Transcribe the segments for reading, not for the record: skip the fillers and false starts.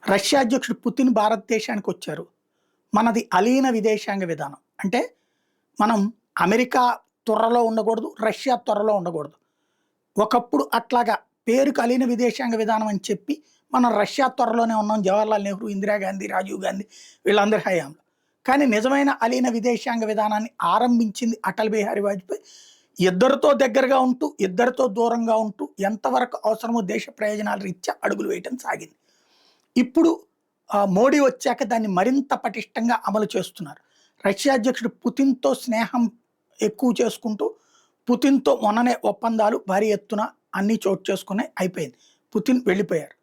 Russia అధ్యక్షుడు Putin భారతదేశానికి వచ్చారు. మనది అలీన విదేశాంగ విధానం. అంటే మనం అమెరికా త్వరలో ఉండకూడదు, రష్యా త్వరలో ఉండకూడదు. ఒకప్పుడు అట్లాగా పేరుకు అలీన విదేశాంగ విధానం అని చెప్పి మనం రష్యా త్వరలోనే ఉన్నాం. జవహర్లాల్ నెహ్రూ, ఇందిరాగాంధీ, రాజీవ్ గాంధీ వీళ్ళందరి హయాంలో. కానీ నిజమైన అలీన విదేశాంగ విధానాన్ని ఆరంభించింది అటల్ బిహారీ వాజ్పేయి. ఇద్దరితో దగ్గరగా ఉంటూ, ఇద్దరితో దూరంగా ఉంటూ ఎంతవరకు అవసరమో దేశ ప్రయోజనాల రీత్యా అడుగులు వేయటం సాగింది. ఇప్పుడు మోడీ వచ్చాక దాన్ని మరింత పటిష్టంగా అమలు చేస్తున్నారు. రష్యా అధ్యక్షుడు పుతిన్‌తో స్నేహం ఎక్కువ చేసుకుంటూ, పుతిన్‌తో మొన్ననే ఒప్పందాలు భారీ ఎత్తున అన్నీ చోటు చేసుకున్నాయి. అయిపోయింది. పుతిన్ వెళ్ళిపోయారు.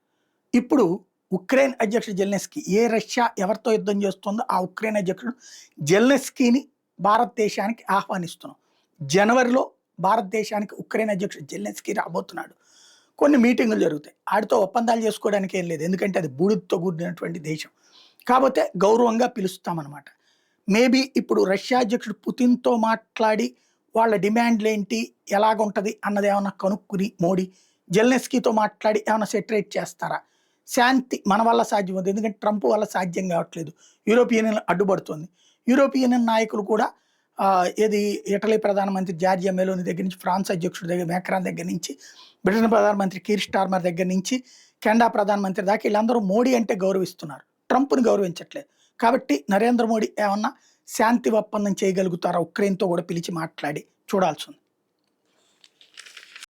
ఇప్పుడు ఉక్రెయిన్ అధ్యక్షుడు జెలెన్స్కీ రష్యా ఎవరితో యుద్ధం చేస్తుందో ఆ ఉక్రెయిన్ అధ్యక్షుడు జెలెన్స్కీని భారతదేశానికి ఆహ్వానిస్తున్నాం. జనవరిలో భారతదేశానికి ఉక్రెయిన్ అధ్యక్షుడు జెలెన్స్కీ రాబోతున్నాడు. కొన్ని మీటింగులు జరుగుతాయి. ఆడితో ఒప్పందాలు చేసుకోవడానికి ఏం లేదు. ఎందుకంటే అది బూడిదతో కూడినటువంటి దేశం. కాకపోతే గౌరవంగా పిలుస్తామన్నమాట. మేబీ ఇప్పుడు రష్యా అధ్యక్షుడు పుతిన్‌తో మాట్లాడి వాళ్ళ డిమాండ్లేంటి, ఎలాగుంటది అన్నది ఏమన్నా కనుక్కుని మోడీ జెలెన్స్కీతో మాట్లాడి ఏమన్నా సెటరేట్ చేస్తారా? శాంతి మన వల్ల సాధ్యం అవుతుంది. ఎందుకంటే ట్రంప్ వల్ల సాధ్యం కావట్లేదు. యూరోపియన్ యూనియన్ అడ్డుపడుతుంది. యూరోపియన్ యూనియన్ నాయకులు కూడా ఏది ఇటలీ ప్రధానమంత్రి జార్జియా మెలోని దగ్గర నుంచి, ఫ్రాన్స్ అధ్యక్షుడి దగ్గర మేక్రాన్ దగ్గర నుంచి, బ్రిటన్ ప్రధానమంత్రి కీర్ స్టార్మర్ దగ్గర నుంచి, కెనడా ప్రధానమంత్రి దాకా వీళ్ళందరూ మోడీ అంటే గౌరవిస్తున్నారు. ట్రంప్‌ని గౌరవించట్లేదు. కాబట్టి నరేంద్ర మోడీ ఏమన్నా శాంతి ఒప్పందం చేయగలుగుతారా ఉక్రెయిన్‌తో కూడా పిలిచి మాట్లాడి చూడాల్సి ఉంది.